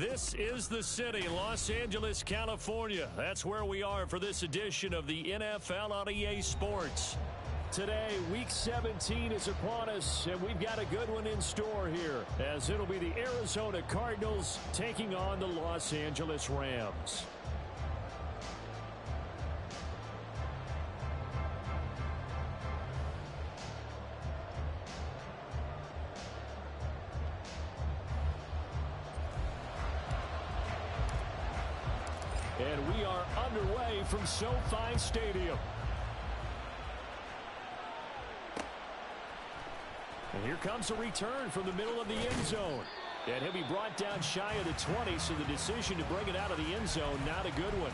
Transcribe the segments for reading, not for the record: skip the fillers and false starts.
This is the city, Los Angeles, California. That's where we are for this edition of the NFL on EA Sports. Today, Week 17 is upon us, and we've got a good one in store here, as it'll be the Arizona Cardinals taking on the Los Angeles Rams. And we are underway from SoFi Stadium. And here comes a return from the middle of the end zone. And he'll be brought down shy of the 20, so the decision to bring it out of the end zone, not a good one.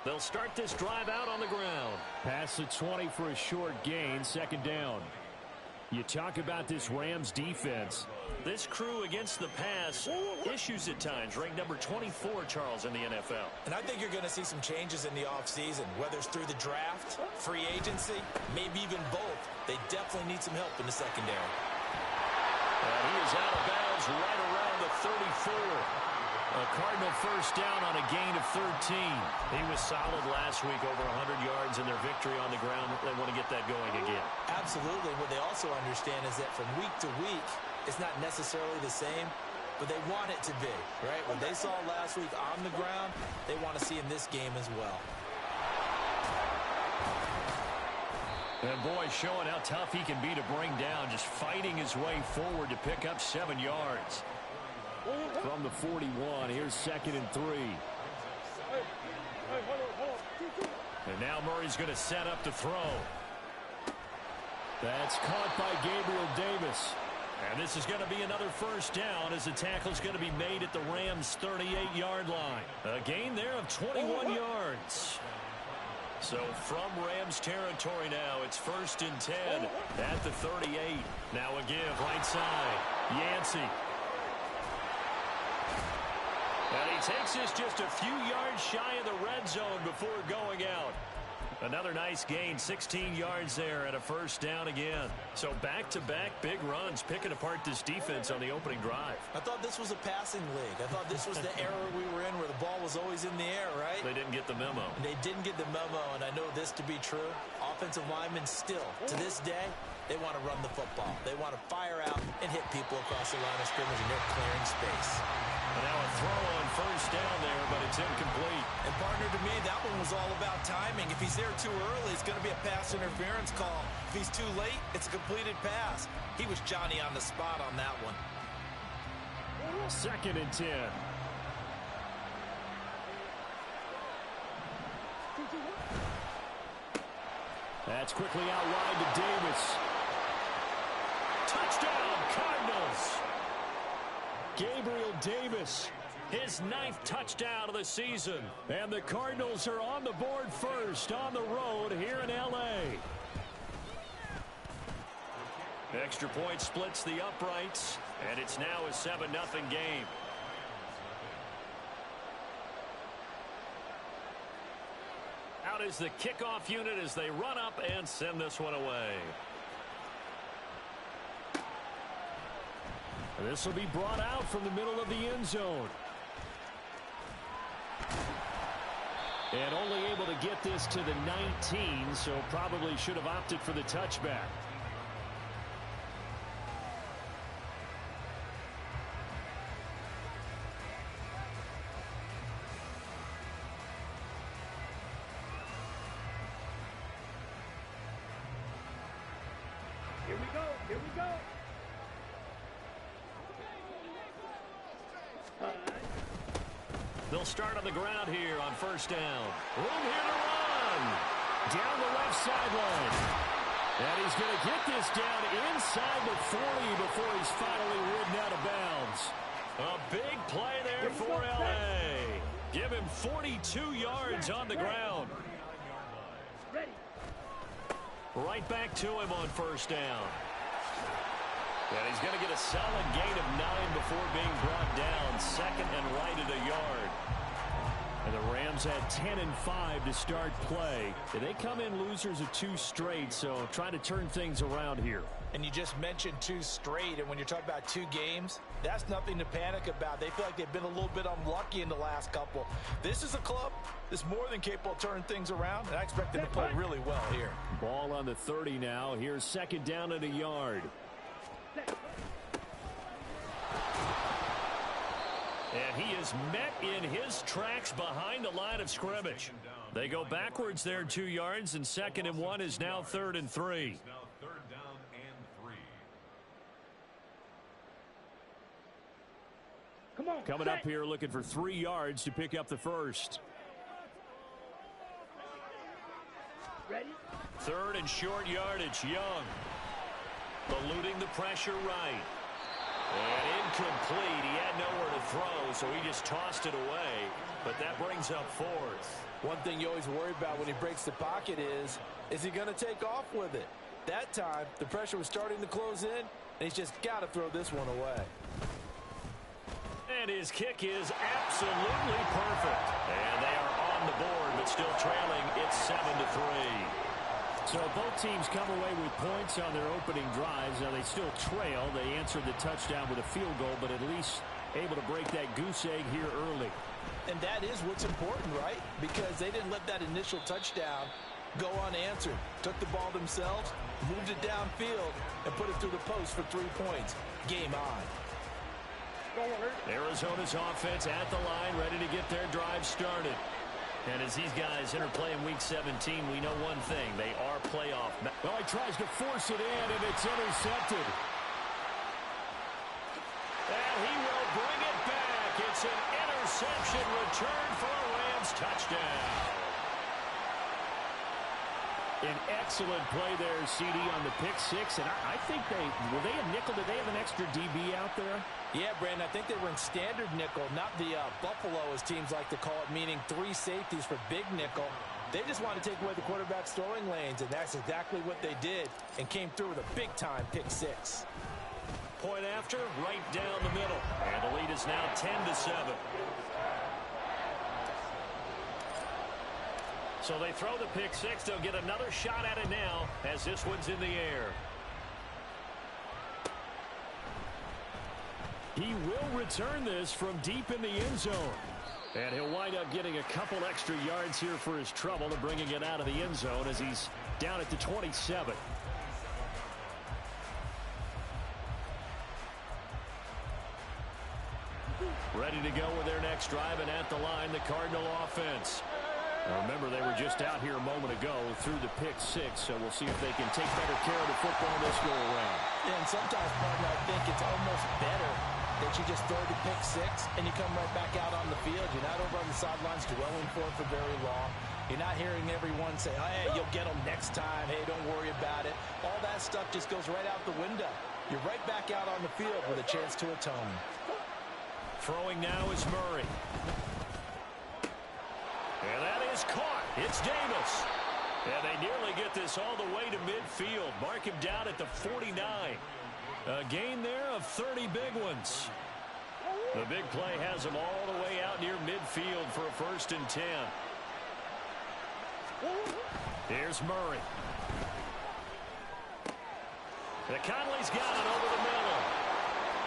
They'll start this drive out on the ground. Pass the 20 for a short gain, second down. You talk about this Rams defense. This crew against the pass, issues at times, ranked number 24, Charles, in the NFL. And I think you're going to see some changes in the offseason, whether it's through the draft, free agency, maybe even both. They definitely need some help in the secondary. And he is out of bounds right around the 34. A Cardinal first down on a gain of 13. He was solid last week, over 100 yards in their victory on the ground. They want to get that going again. Absolutely. What they also understand is that from week to week, it's not necessarily the same, but they want it to be, right? What they saw last week on the ground, they want to see in this game as well. And boy, showing how tough he can be to bring down, just fighting his way forward to pick up 7 yards. From the 41, here's 2nd and 3. And now Murray's going to set up the throw. That's caught by Gabriel Davis. And this is going to be another first down as the tackle's going to be made at the Rams' 38-yard line. A gain there of 21 yards. So from Rams territory now, it's 1st and 10 at the 38. Now a give right side. Yancey. And he takes this just a few yards shy of the red zone before going out. Another nice gain, 16 yards there and a first down again. So back-to-back big runs, picking apart this defense on the opening drive. I thought this was a passing league. I thought this was the era we were in where the ball was always in the air, right? They didn't get the memo. They didn't get the memo, and I know this to be true. Offensive linemen still, to this day, they want to run the football. They want to fire out and hit people across the line of scrimmage, and they're clearing space. And now a throw on first down there, but it's incomplete. And partner, to me, that one was all about timing. If he's there too early, it's going to be a pass interference call. If he's too late, it's a completed pass. He was Johnny on the spot on that one. 2nd and 10. That's quickly out wide to Davis. Touchdown, Cardinals! Gabriel Davis, his 9th touchdown of the season. And the Cardinals are on the board first on the road here in L.A. Extra point splits the uprights, and it's now a 7-0 game. Out is the kickoff unit as they run up and send this one away. This will be brought out from the middle of the end zone. And only able to get this to the 19, so probably should have opted for the touchback. Here we go, here we go. They'll start on the ground here on first down. Room here to run. Down the left sideline. And he's going to get this down inside the 40 before he's finally ridden out of bounds. A big play there for L.A. Give him 42 yards on the ground. Right back to him on first down. And he's going to get a solid gain of 9 before being brought down. Second and right at a yard. And the Rams had 10 and 5 to start play. They come in losers of 2 straight, so trying to turn things around here. And you just mentioned 2 straight, and when you're talking about 2 games, that's nothing to panic about. They feel like they've been a little bit unlucky in the last couple. This is a club that's more than capable of turning things around, and I expect them to play really well here. Ball on the 30 now. Here's second down at a yard. And he is met in his tracks behind the line of scrimmage. They go backwards there 2 yards, and second and 1 is now third and 3. Coming up here looking for 3 yards to pick up the first. Ready? Third and short yardage. Young eluding the pressure right. And incomplete. He had nowhere to throw, so he just tossed it away. But that brings up fourth. One thing you always worry about when he breaks the pocket is he going to take off with it? That time, the pressure was starting to close in, and he's just got to throw this one away. And his kick is absolutely perfect. And they are on the board, but still trailing. It's 7-3. So both teams come away with points on their opening drives. Now they still trail. They answered the touchdown with a field goal, but at least able to break that goose egg here early. And that is what's important, right? Because they didn't let that initial touchdown go unanswered. Took the ball themselves, moved it downfield, and put it through the post for 3 points. Game on. Arizona's offense at the line, ready to get their drive started. And as these guys interplay in Week 17, we know one thing. They are playoff. Well, he tries to force it in, and it's intercepted. And he will bring it back. It's an interception return for a Rams touchdown. An excellent play there, CD, on the pick six. And I think were they a nickel? Did they have an extra DB out there? Yeah, Brandon, I think they were in standard nickel, not the Buffalo, as teams like to call it, meaning 3 safeties for big nickel. They just wanted to take away the quarterback's throwing lanes, and that's exactly what they did, and came through with a big-time pick six. Point after, right down the middle. And the lead is now 10-7. So they throw the pick six. They'll get another shot at it now as this one's in the air. He will return this from deep in the end zone. And he'll wind up getting a couple extra yards here for his trouble and bringing it out of the end zone as he's down at the 27. Ready to go with their next drive, and at the line, the Cardinal offense. Now remember, they were just out here a moment ago through the pick six, so we'll see if they can take better care of the football this go-around. Yeah, and sometimes, partner, I think it's almost better that you just throw the pick six and you come right back out on the field. You're not over on the sidelines dwelling for it for very long. You're not hearing everyone say, oh, hey, you'll get them next time. Hey, don't worry about it. All that stuff just goes right out the window. You're right back out on the field with a chance to atone. Throwing now is Murray. And that is caught. It's Davis. And they nearly get this all the way to midfield. Mark him down at the 49. A gain there of 30 big ones. The big play has him all the way out near midfield for a 1st and 10. Here's Murray. Conley's got it over the middle.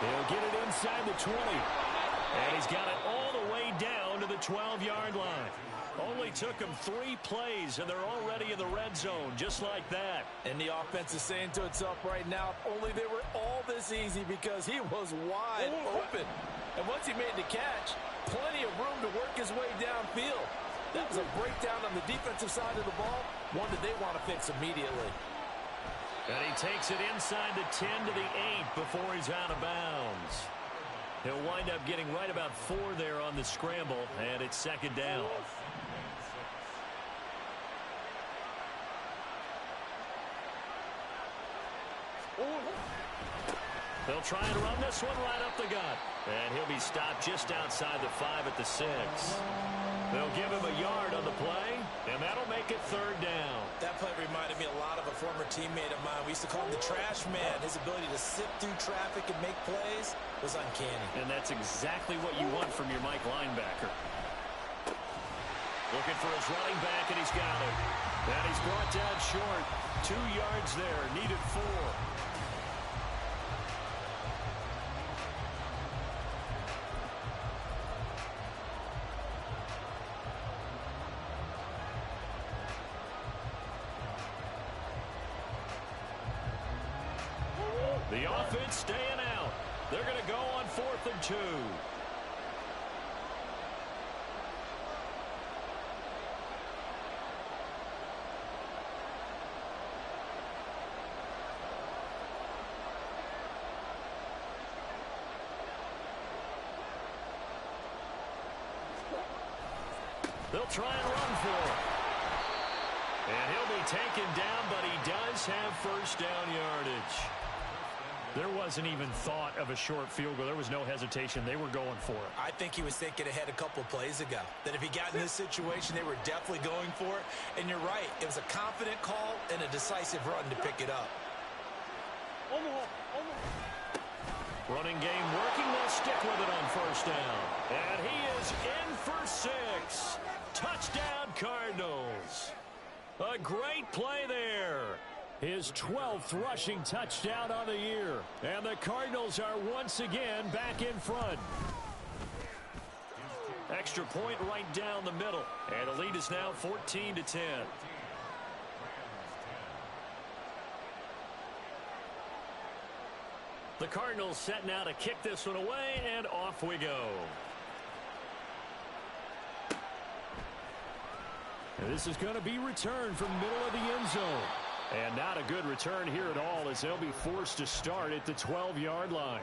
He'll get it inside the 20. And he's got it all the way down to the 12-yard line. Only took him 3 plays, and they're already in the red zone, just like that. And the offense is saying to itself right now, only they were all this easy because he was wide open. And once he made the catch, plenty of room to work his way downfield. That was a breakdown on the defensive side of the ball, one that they want to fix immediately. And he takes it inside the 10 to the 8 before he's out of bounds. He'll wind up getting right about 4 there on the scramble, and it's 2nd down. They'll try and run this one right up the gut. And he'll be stopped just outside the 5 at the 6. They'll give him a yard on the play. And that'll make it third down. That play reminded me a lot of a former teammate of mine. We used to call him the trash man. His ability to sift through traffic and make plays was uncanny. And that's exactly what you want from your Mike linebacker. Looking for his running back, and he's got it. And he's brought down short. 2 yards there, needed 4. The offense staying out. They're going to go on 4th and 2. They'll try and run for it. And he'll be taken down, but he does have first down yardage. There wasn't even thought of a short field goal. There was no hesitation. They were going for it. I think he was thinking ahead a couple plays ago, that if he got in this situation, they were definitely going for it. And you're right. It was a confident call and a decisive run to pick it up. Running game working. They'll stick with it on first down. And he is in for 6. Touchdown, Cardinals. A great play there. His 12th rushing touchdown on the year. And the Cardinals are once again back in front. Extra point right down the middle. And the lead is now 14-10. The Cardinals set now to kick this one away, and off we go. And this is going to be returned from middle of the end zone. And not a good return here at all, as they'll be forced to start at the 12-yard line.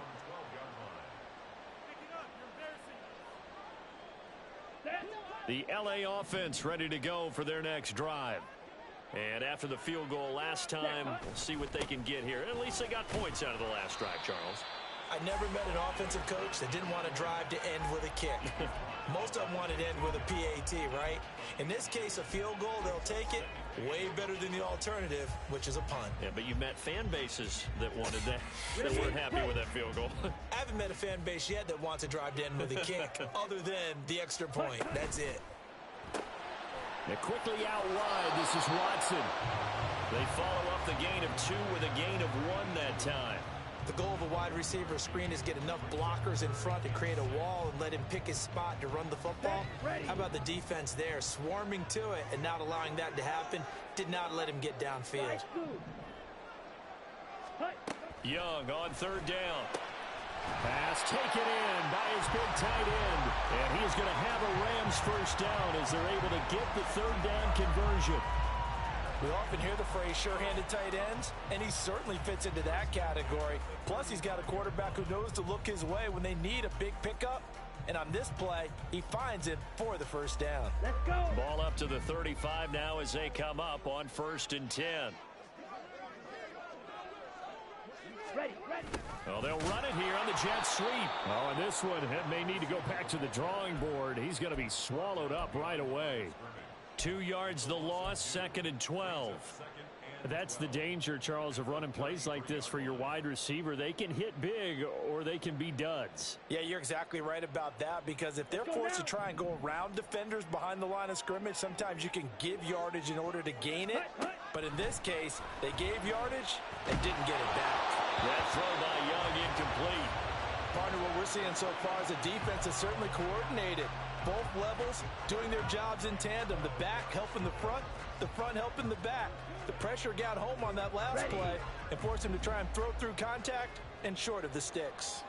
The LA offense ready to go for their next drive. And after the field goal last time, we'll see what they can get here. At least they got points out of the last drive, Charles. I never met an offensive coach that didn't want to drive to end with a kick. Most of them wanted to end with a PAT, right? In this case, a field goal, they'll take it. Way better than the alternative, which is a punt. Yeah, but you met fan bases that wanted that, that weren't happy with that field goal. I haven't met a fan base yet that wants to drive to end with a kick, other than the extra point. That's it. They're quickly out wide. This is Watson. They follow up the gain of 2 with a gain of 1 that time. The goal of a wide receiver screen is get enough blockers in front to create a wall and let him pick his spot to run the football. How about the defense there, swarming to it and not allowing that to happen? Did not let him get downfield. Young on 3rd down. Pass taken in by his big tight end. And he is going to have a Rams first down as they're able to get the 3rd down conversion. We often hear the phrase sure-handed tight ends, and he certainly fits into that category. Plus, he's got a quarterback who knows to look his way when they need a big pickup. And on this play, he finds it for the first down. Let's go. Ball up to the 35 now as they come up on 1st and 10. Ready. Well, they'll run it here on the jet sweep. Oh, and this one may need to go back to the drawing board. He's going to be swallowed up right away. 2 yards the loss, 2nd and 12. That's the danger, Charles, of running plays like this for your wide receiver. They can hit big or they can be duds. Yeah, you're exactly right about that, because if they're forced to try and go around defenders behind the line of scrimmage, sometimes you can give yardage in order to gain it. But in this case, they gave yardage and didn't get it back. That throw by Young incomplete. Partner, what we're seeing so far is a defense that's certainly coordinated. Both levels doing their jobs in tandem. The back helping the front helping the back. The pressure got home on that last play and forced him to try and throw through contact and short of the sticks.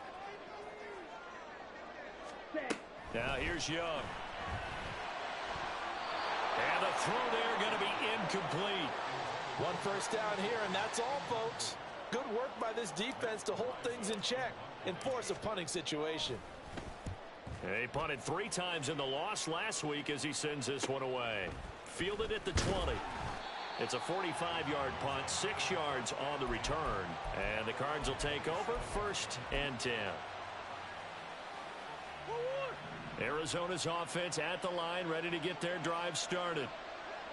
Now here's Young. And the throw there going to be incomplete. 1 first down here, and that's all, folks. Good work by this defense to hold things in check and force a punting situation. He punted 3 times in the loss last week as he sends this one away. Fielded at the 20. It's a 45-yard punt, 6 yards on the return. And the Cards will take over 1st and 10. Arizona's offense at the line, ready to get their drive started.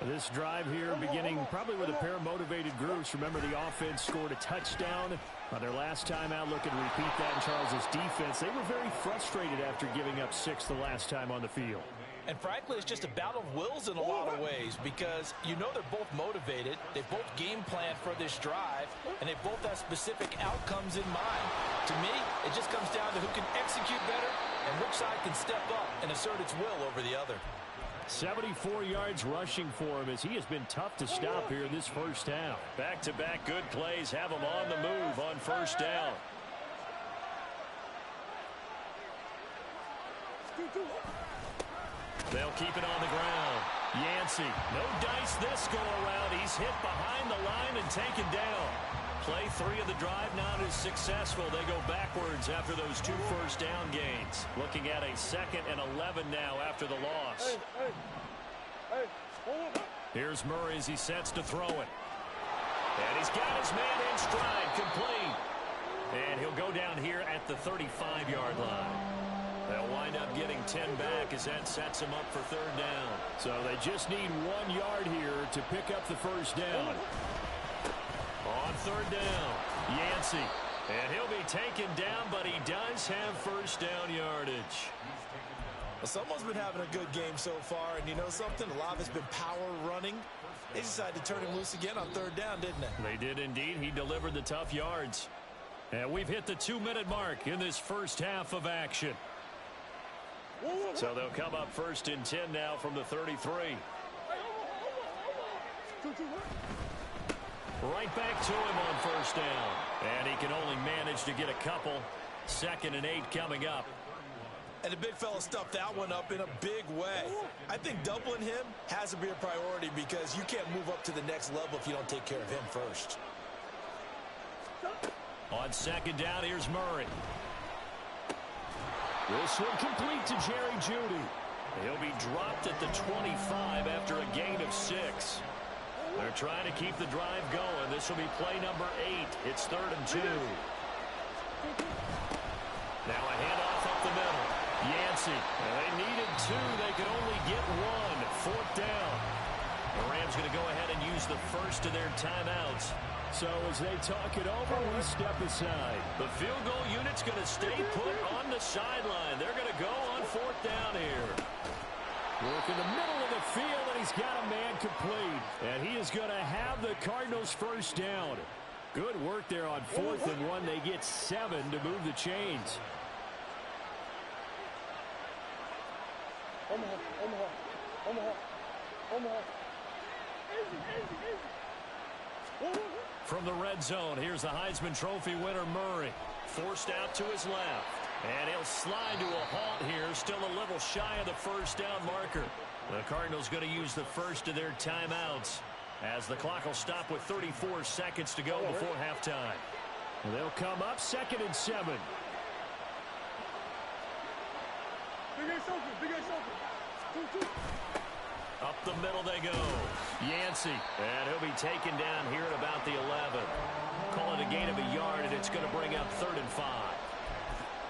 This drive here beginning probably with a pair of motivated groups. Remember, the offense scored a touchdown on their last time out. Look and repeat that in Charles' defense. They were very frustrated after giving up 6 the last time on the field. And frankly, it's just a battle of wills in a lot of ways because you know they're both motivated. They both game planned for this drive, and they both have specific outcomes in mind. To me, it just comes down to who can execute better and which side can step up and assert its will over the other. 74 yards rushing for him as he has been tough to stop here in this first half. Back-to-back good plays have him on the move on first down. They'll keep it on the ground. Yancey, no dice this go-around. He's hit behind the line and taken down. Play 3 of the drive not as successful. They go backwards after those 2 first-down gains. Looking at a 2nd and 11 now after the loss. Here's Murray as he sets to throw it. And he's got his man in stride, complete. And he'll go down here at the 35-yard line. They'll wind up getting 10 back as that sets them up for 3rd down. So they just need 1 yard here to pick up the first down. On 3rd down, Yancey. And he'll be taken down, but he does have first down yardage. Well, someone's been having a good game so far, and you know something? A lot of it's been power running. They decided to turn him loose again on 3rd down, didn't they? They did indeed. He delivered the tough yards. And we've hit the 2-minute mark in this first half of action. So they'll come up 1st and 10 now from the 33. Right back to him on 1st down. And he can only manage to get a couple. 2nd and 8 coming up. And the big fella stuffed that one up in a big way. I think doubling him has to be a priority because you can't move up to the next level if you don't take care of him first. On 2nd down, here's Murray. This one complete to Jerry Jeudy. He'll be dropped at the 25 after a gain of 6. They're trying to keep the drive going. This will be play number 8. It's 3rd and 2. Now a handoff up the middle. Yancey. They needed 2. They could only get 1. 4th down. The Rams going to go ahead and use the first of their timeouts. So as they talk it over, we step aside. The field goal unit's going to stay put on the sideline. They're going to go on 4th down here. Work in the middle of the field, and he's got a man complete. And he is going to have the Cardinals first down. Good work there on 4th and 1. They get 7 to move the chains. From the red zone, here's the Heisman Trophy winner, Murray. Forced out to his left. And he'll slide to a halt here, still a little shy of the first down marker. The Cardinals going to use the first of their timeouts as the clock will stop with 34 seconds to go before halftime. They'll come up 2nd and 7. Up the middle they go. Yancey. And he'll be taken down here at about the 11. Call it a gain of a yard, and it's going to bring up 3rd and 5.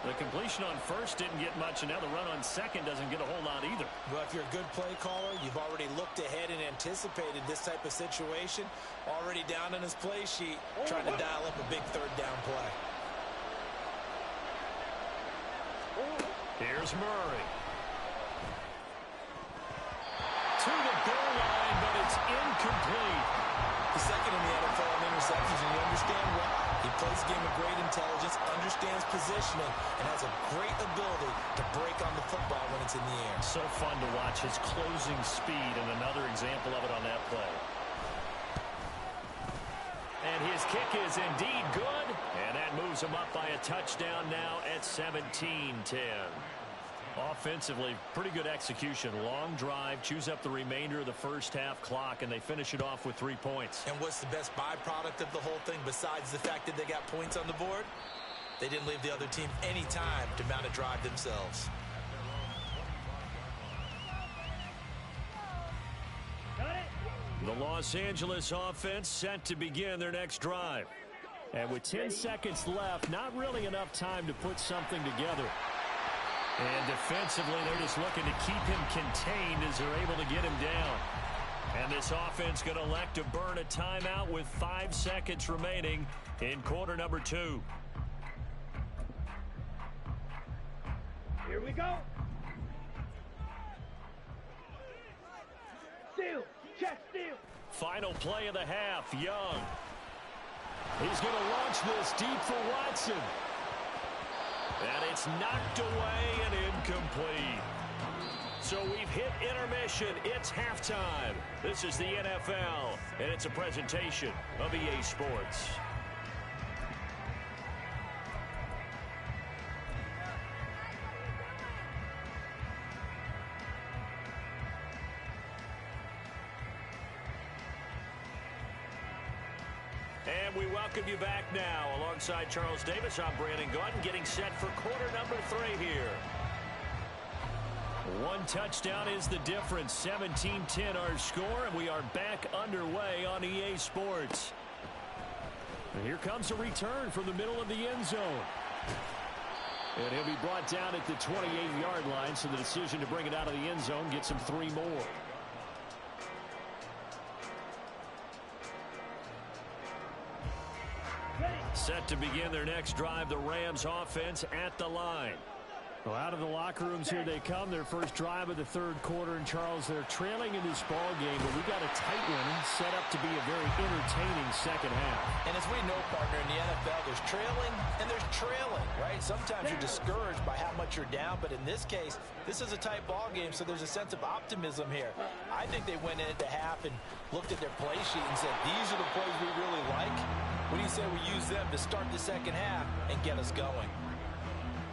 The completion on 1st didn't get much, and now the run on 2nd doesn't get a whole lot either. Well, if you're a good play caller, you've already looked ahead and anticipated this type of situation. Already down on his play sheet, trying to dial up a big 3rd down play. Here's Murray. To the goal line, but it's incomplete. The 2nd in the NFL in interceptions, and you understand why. He plays a game of great intelligence, understands positioning, and has a great ability to break on the football when it's in the air. So fun to watch his closing speed, and another example of it on that play. And his kick is indeed good, and that moves him up by a touchdown now at 17-10. Offensively, pretty good execution. Long drive, chews up the remainder of the first half clock, and they finish it off with 3 points. And what's the best byproduct of the whole thing besides the fact that they got points on the board? They didn't leave the other team any time to mount a drive themselves. The Los Angeles offense set to begin their next drive. And with 10 seconds left, not really enough time to put something together. And defensively, they're just looking to keep him contained as they're able to get him down. And this offense going to elect to burn a timeout with 5 seconds remaining in quarter number 2. Here we go. Steal. Check steal. Final play of the half, Young. He's going to launch this deep for Watson. And it's knocked away and incomplete. So we've hit intermission. It's halftime. This is the NFL, and it's a presentation of EA Sports. And we welcome you back now. Alongside Charles Davis, I'm Brandon Gaudin, getting set for quarter number 3 here. 1 touchdown is the difference. 17-10 our score, and we are back underway on EA Sports. And here comes a return from the middle of the end zone. And he'll be brought down at the 28-yard line, so the decision to bring it out of the end zone gets him 3 more. Set to begin their next drive, the Rams offense at the line. Well, out of the locker rooms here they come. Their first drive of the 3rd quarter. And, Charles, they're trailing in this ball game, but we got a tight one set up to be a very entertaining second half. And as we know, partner, in the NFL, there's trailing and there's trailing, right? Sometimes you're discouraged by how much you're down, but in this case, this is a tight ball game, so there's a sense of optimism here. I think they went into half and looked at their play sheet and said, these are the plays we really like. What do you say we use them to start the second half and get us going?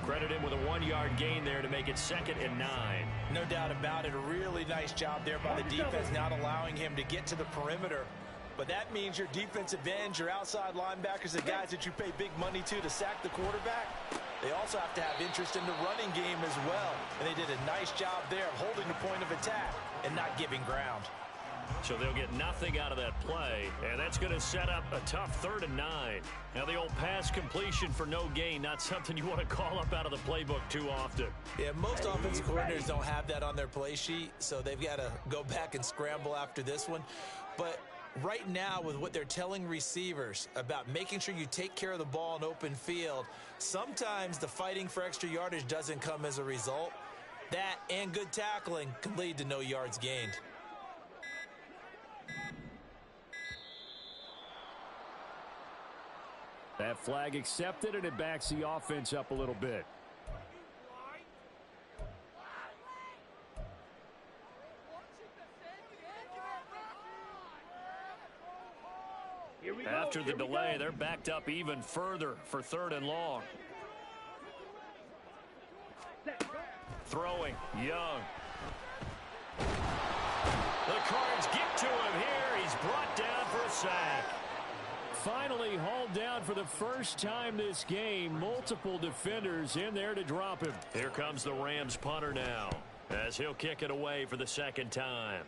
Credit him with a 1-yard gain there to make it 2nd and 9. No doubt about it. A really nice job there by the defense, not allowing him to get to the perimeter. But that means your defensive ends, your outside linebackers, the guys that you pay big money to sack the quarterback, they also have to have interest in the running game as well. And they did a nice job there of holding the point of attack and not giving ground. So they'll get nothing out of that play, and that's going to set up a tough 3rd and 9. Now the old pass completion for no gain, not something you want to call up out of the playbook too often. Yeah, most offensive coordinators don't have that on their play sheet, so they've got to go back and scramble after this one. But right now, with what they're telling receivers about making sure you take care of the ball in open field, sometimes the fighting for extra yardage doesn't come as a result. That and good tackling can lead to no yards gained. That flag accepted, and it backs the offense up a little bit. After the delay, they're backed up even further for 3rd and long. Throwing, Young. The Cards get to him here. He's brought down for a sack. Finally hauled down for the first time this game. Multiple defenders in there to drop him. Here comes the Rams punter now, as he'll kick it away for the 2nd time.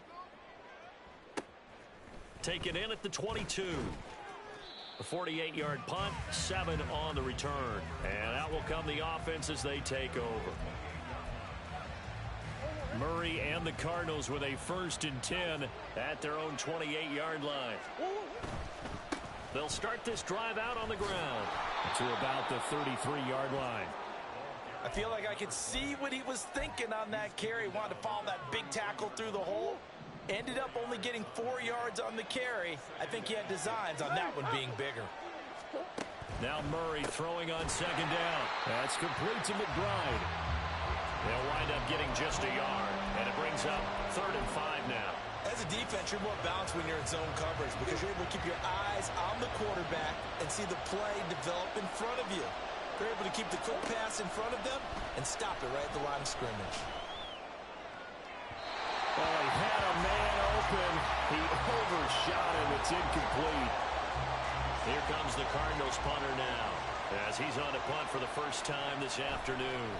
Taken in at the 22. A 48-yard punt, 7 on the return. And out will come the offense as they take over. Murray and the Cardinals with a 1st and 10 at their own 28-yard line. They'll start this drive out on the ground to about the 33-yard line. I feel like I could see what he was thinking on that carry. Wanted to follow that big tackle through the hole. Ended up only getting 4 yards on the carry. I think he had designs on that one being bigger. Now Murray throwing on 2nd down. That's complete to McBride. They'll wind up getting just a yard, and it brings up 3rd and 5 now. As a defense, you're more balanced when you're in zone coverage because you're able to keep your eyes on the quarterback and see the play develop in front of you. They're able to keep the quick pass in front of them and stop it right at the line of scrimmage. Well, he had a man open. He overshot him. It's incomplete. Here comes the Cardinals punter now, as he's on to punt for the first time this afternoon.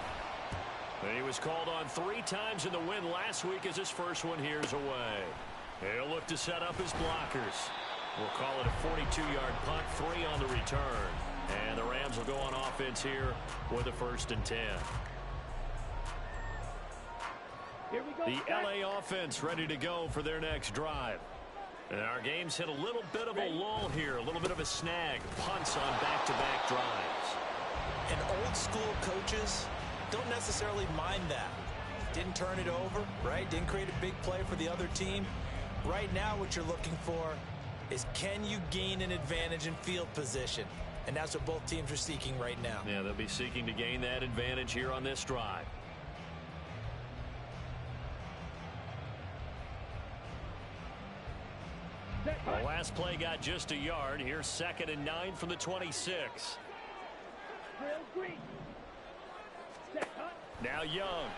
He was called on 3 times in the win last week as his first one here's away. He'll look to set up his blockers. We'll call it a 42-yard punt, 3 on the return. And the Rams will go on offense here with a 1st and 10. Here we go. The LA offense ready to go for their next drive. And our game's hit a little bit of a lull here, a little bit of a snag. Punts on back-to-back drives. And old school coaches don't necessarily mind that. Didn't turn it over, right? Didn't create a big play for the other team. Right now what you're looking for is, can you gain an advantage in field position? And that's what both teams are seeking right now. Yeah, they'll be seeking to gain that advantage here on this drive. The last play got just a yard. Here's 2nd and 9 from the 26. Drill green. Set, cut. Now Young.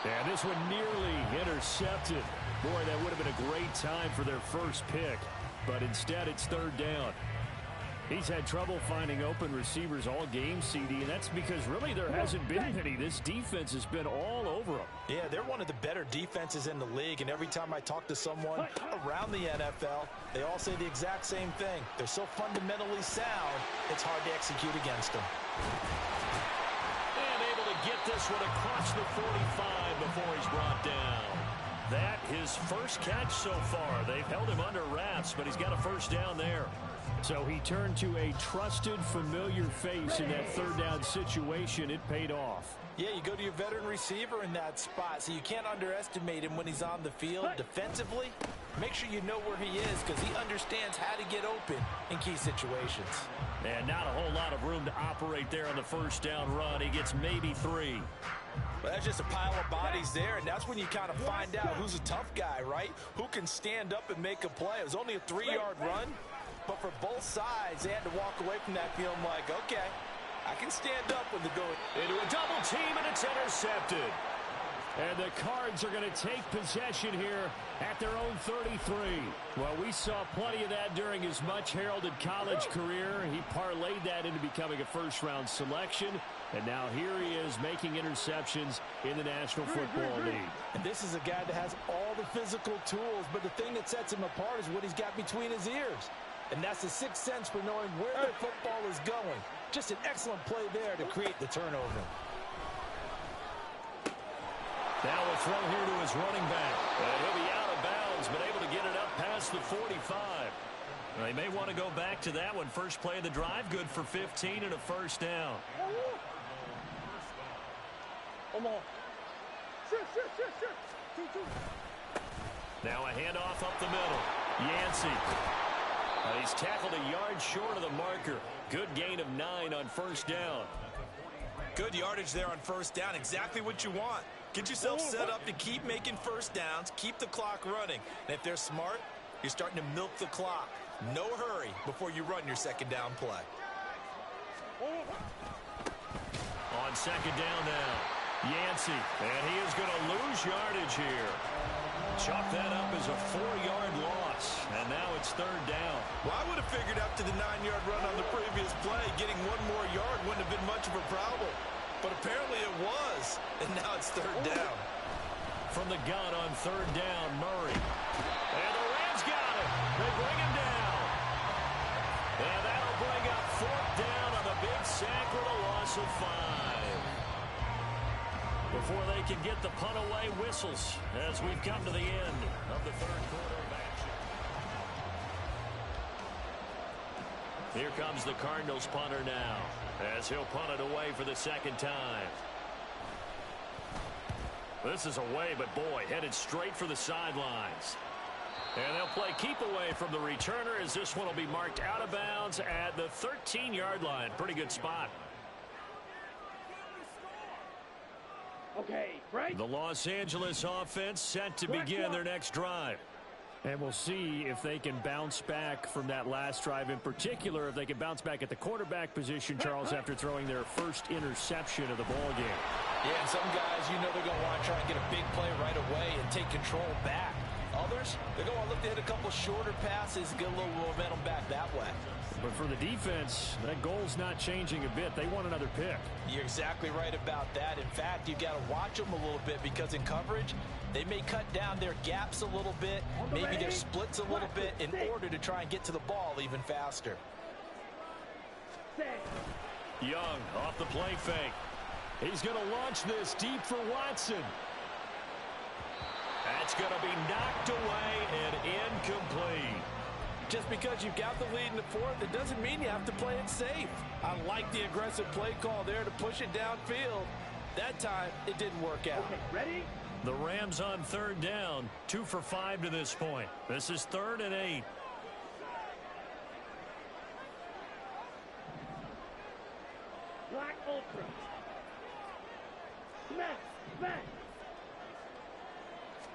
And this one nearly intercepted. Boy, that would have been a great time for their first pick. But instead, it's 3rd down. He's had trouble finding open receivers all game, CD, and that's because really there hasn't been any. This defense has been all over them. Yeah, they're one of the better defenses in the league, and every time I talk to someone around the NFL, they all say the exact same thing. They're so fundamentally sound, it's hard to execute against them. And able to get this one across the 45 before he's brought down. That his first catch so far. They've held him under wraps, but he's got a first down there. So he turned to a trusted, familiar face in that 3rd down situation. It paid off. Yeah, you go to your veteran receiver in that spot, so you can't underestimate him when he's on the field. Defensively, make sure you know where he is because he understands how to get open in key situations. And not a whole lot of room to operate there on the first down run. He gets maybe 3. Well, that's just a pile of bodies there, and that's when you kind of find out who's a tough guy, right? Who can stand up and make a play. It was only a 3-yard run, but for both sides, they had to walk away from that feeling like, okay, I can stand up when they're going into a double team, and it's intercepted. And the Cards are going to take possession here at their own 33. Well, we saw plenty of that during his much-heralded college career. He parlayed that into becoming a first-round selection. And now here he is making interceptions in the National Football League. And this is a guy that has all the physical tools, but the thing that sets him apart is what he's got between his ears. And that's the sixth sense for knowing where the football is going. Just an excellent play there to create the turnover. Now a throw here to his running back. And he'll be out of bounds, but able to get it up past the 45. They may want to go back to that one. First play of the drive, good for 15 and a first down. Come on. Now a handoff up the middle. Yancey. He's tackled a yard short of the marker. Good gain of 9 on first down. Good yardage there on first down. Exactly what you want. Get yourself set up to keep making first downs, keep the clock running. And if they're smart, you're starting to milk the clock. No hurry before you run your second down play. On second down now, Yancey. And he is going to lose yardage here. Chalk that up as a 4-yard loss. And now it's third down. Well, I would have figured up to the 9-yard run on the previous play. Getting one more yard wouldn't have been much of a problem. But apparently it was. And now it's third down. From the gun on third down, Murray. And the Rams got it. They bring him down. And that'll bring up fourth down on the big sack with a loss of 5. Before they can get the punt away, whistles as we've come to the end of the third quarter of action. Here comes the Cardinals punter now as he'll punt it away for the second time. This is away, but boy, headed straight for the sidelines. And they'll play keep away from the returner as this one will be marked out of bounds at the 13-yard line. Pretty good spot. Okay, right. The Los Angeles offense set to begin their next drive. And we'll see if they can bounce back from that last drive in particular, if they can bounce back at the quarterback position, Charles, after throwing their first interception of the ball game. Yeah, and some guys, you know they're going to want to try and get a big play right away and take control back. Others, they're going to look to hit a couple shorter passes and get a little momentum back that way. But for the defense, that goal's not changing a bit. They want another pick. You're exactly right about that. In fact, you've got to watch them a little bit because in coverage, they may cut down their gaps a little bit, maybe their splits a little bit in order to try and get to the ball even faster. Young off the play fake. He's going to launch this deep for Watson. That's going to be knocked away and incomplete. Just because you've got the lead in the fourth, it doesn't mean you have to play it safe. I like the aggressive play call there to push it downfield. That time, it didn't work out. Okay, ready? The Rams on third down, 2 for 5 to this point. This is 3rd and 8. Black Ultra. Smash, smash.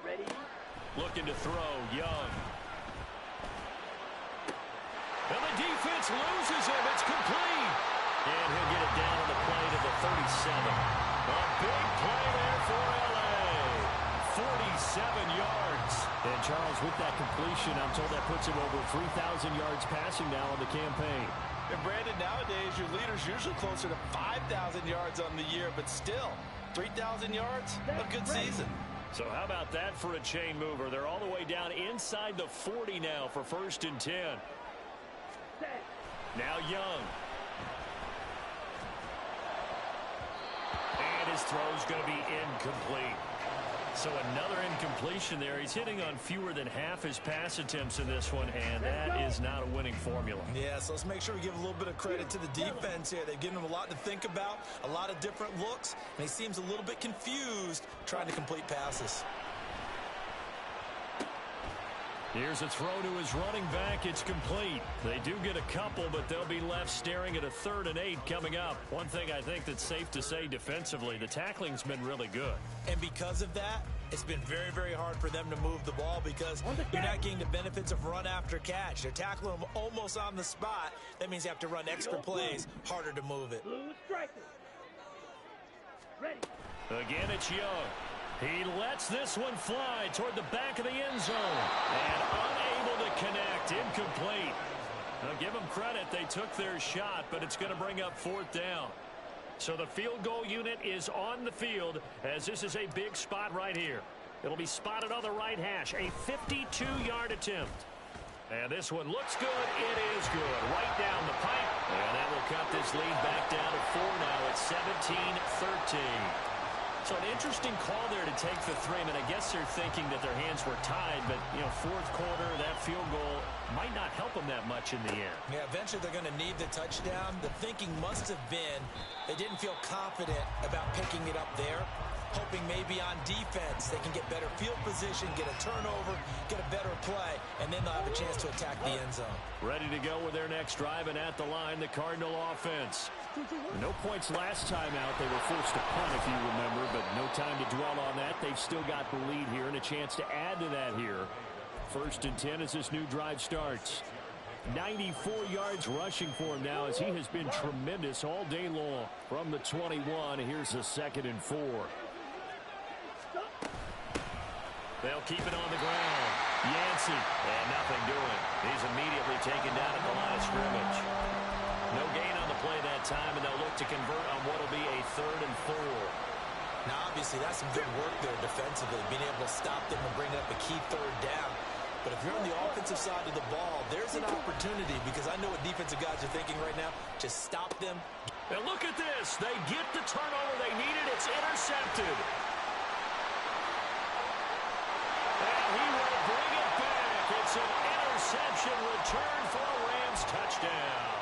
Ready? Looking to throw, Young. And the defense loses him. It's complete. And he'll get it down on the play to the 37. A big play there for L.A. 47 yards. And Charles, with that completion, I'm told that puts him over 3,000 yards passing now on the campaign. And Brandon, nowadays, your leader's usually closer to 5,000 yards on the year, but still, 3,000 yards, a good season. So how about that for a chain mover? They're all the way down inside the 40 now for 1st and 10. Now Young. And his throw's going to be incomplete. So another incompletion there. He's hitting on fewer than half his pass attempts in this one, and that is not a winning formula. Yeah, so let's make sure we give a little bit of credit to the defense here. They've given him a lot to think about, a lot of different looks, and he seems a little bit confused trying to complete passes. Here's a throw to his running back. It's complete. They do get a couple, but they'll be left staring at a 3rd and 8 coming up. One thing I think that's safe to say defensively, the tackling's been really good. And because of that, it's been very, very hard for them to move the ball because you're not getting the benefits of run after catch. They're tackling them almost on the spot. That means you have to run extra plays, harder to move it. Blue striker. Ready. Again, it's Young. He lets this one fly toward the back of the end zone. And unable to connect. Incomplete. Now, give them credit. They took their shot, but it's going to bring up 4th down. So the field goal unit is on the field as this is a big spot right here. It'll be spotted on the right hash. A 52-yard attempt. And this one looks good. It is good. Right down the pipe. And that will cut this lead back down to 4 now. It's 17-13. So an interesting call there to take the 3. I mean, I guess they're thinking that their hands were tied, but, you know, 4th quarter, that field goal might not help them that much in the end. Yeah, eventually they're going to need the touchdown. The thinking must have been they didn't feel confident about picking it up there, hoping maybe on defense they can get better field position, get a turnover, get a better play, and then they'll have a chance to attack the end zone. Ready to go with their next drive, and at the line, the Cardinal offense. No points last time out. They were forced to punt, if you remember, but no time to dwell on that. They've still got the lead here and a chance to add to that here. 1st and 10 as this new drive starts. 94 yards rushing for him now as he has been tremendous all day long. From the 21, here's a 2nd and 4. They'll keep it on the ground. Yancey, and nothing doing. He's immediately taken down at the line of scrimmage. No gain on the play that time, and they'll look to convert on what will be a 3rd and 4. Now, obviously, that's some good work there defensively, being able to stop them and bring up a key 3rd down. But if you're on the offensive side of the ball, there's an opportunity because I know what defensive guys are thinking right now. Just stop them. And look at this. They get the turnover they needed. It's intercepted. And he will bring it back. It's an interception return for a Rams touchdown.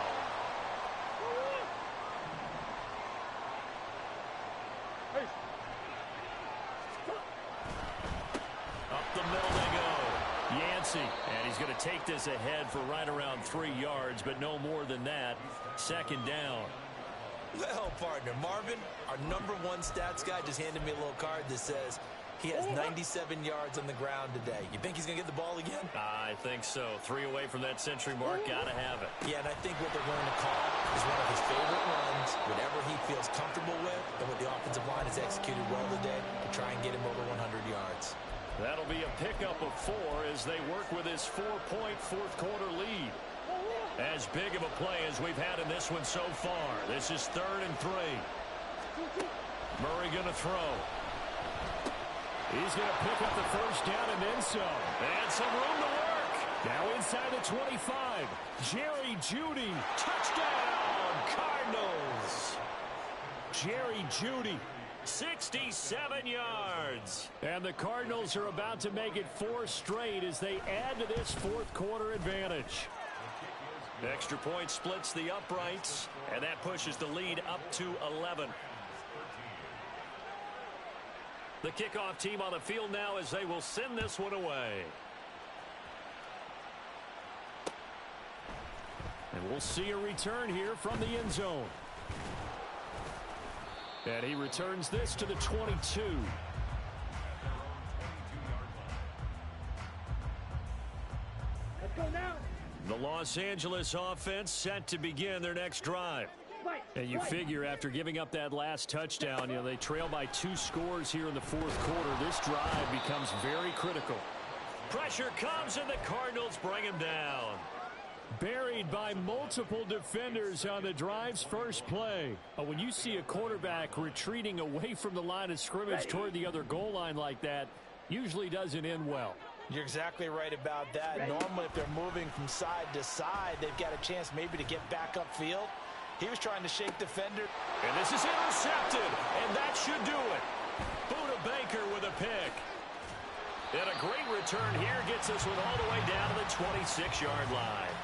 Up the middle they go. Yancey, and he's going to take this ahead for right around 3 yards, but no more than that. 2nd down. Well, partner, Marvin, our #1 stats guy just handed me a little card that says he has 97 yards on the ground today. You think he's going to get the ball again? I think so. 3 away from that century mark. Got to have it. Yeah, and I think what they're going to call is one of his favorite runs, whatever he feels comfortable with, and what the offensive line has executed well today to try and get him over 100 yards. That'll be a pickup of 4 as they work with his 4-point 4th quarter lead. As big of a play as we've had in this one so far. This is 3rd and 3. Murray going to throw. He's going to pick up the 1st down and then some. And some room to work. Now inside the 25. Jerry Jeudy. Touchdown, Cardinals. Jerry Jeudy, 67 yards. And the Cardinals are about to make it 4 straight as they add to this fourth quarter advantage. Extra point splits the uprights, and that pushes the lead up to 11. The kickoff team on the field now as they will send this one away. And we'll see a return here from the end zone. And he returns this to the 22. Let's go now. The Los Angeles offense set to begin their next drive. And you figure after giving up that last touchdown, they trail by 2 scores here in the fourth quarter. This drive becomes very critical. Pressure comes, and the Cardinals bring him down. Buried by multiple defenders on the drive's first play. When you see a quarterback retreating away from the line of scrimmage toward the other goal line like that, usually doesn't end well. You're exactly right about that. Normally, if they're moving from side to side, they've got a chance maybe to get back upfield. He was trying to shake defender. And this is intercepted, and that should do it. Buda Baker with a pick. And a great return here gets this one all the way down to the 26-yard line.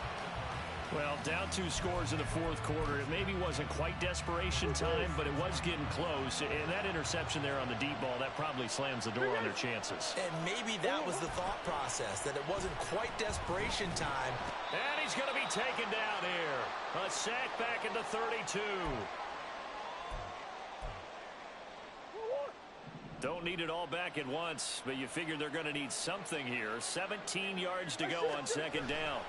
Well, down 2 scores in the fourth quarter. It maybe wasn't quite desperation time, but it was getting close. And that interception there on the deep ball, that probably slams the door on their chances. And maybe that was the thought process, that it wasn't quite desperation time. And he's going to be taken down here. A sack back at the 32. Don't need it all back at once, but you figure they're going to need something here. 17 yards to go on second down.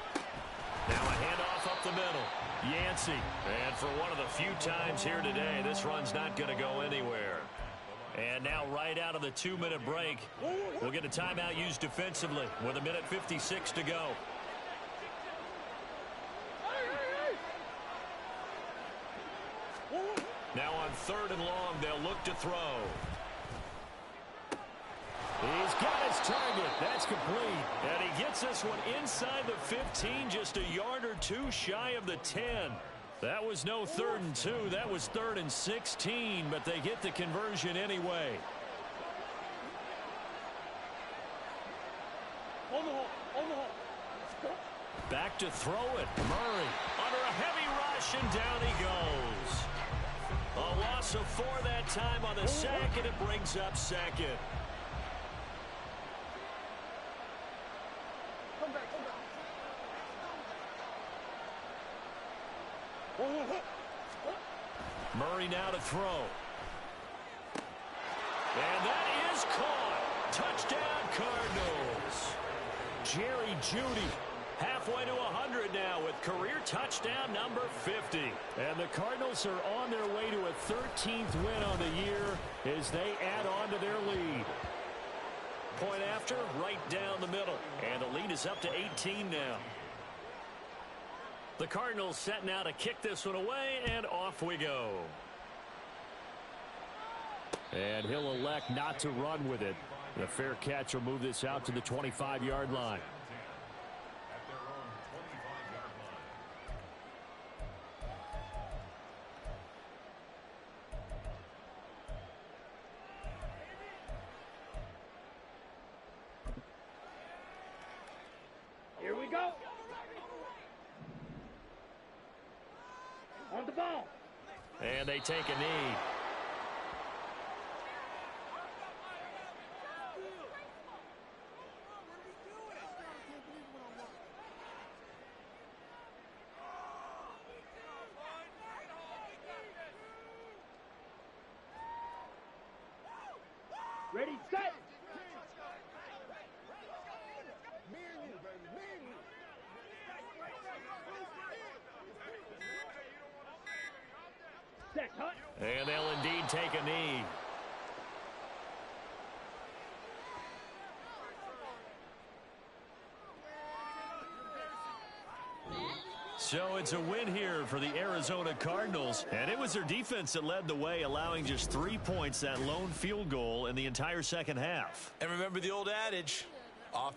Now a handoff up the middle. Yancey. And for one of the few times here today, this run's not going to go anywhere. And now right out of the 2-minute break, we'll get a timeout used defensively with 1:56 to go. Now on 3rd and long, they'll look to throw. He's got his target. That's complete. And he gets this one inside the 15, just a yard or 2 shy of the 10. That was no 3rd and 2. That was 3rd and 16, but they get the conversion anyway. Back to throw it. Murray under a heavy rush, and down he goes. A loss of 4 that time on the sack, and it brings up 2nd. Murray now to throw. And that is caught. Touchdown, Cardinals. Jerry Jeudy halfway to 100 now with career touchdown number 50. And the Cardinals are on their way to a 13th win on the year as they add on to their lead. Point after, right down the middle. And the lead is up to 18 now. The Cardinals set now to kick this one away, and off we go. And he'll elect not to run with it. The fair catch will move this out to the 25-yard line. Here we go. On the ball. And they take a knee. Ready, set. Set, huh? And they'll indeed take a knee. So it's a win here for the Arizona Cardinals, and it was their defense that led the way, allowing just 3 points, that lone field goal in the entire second half. And remember the old adage, offense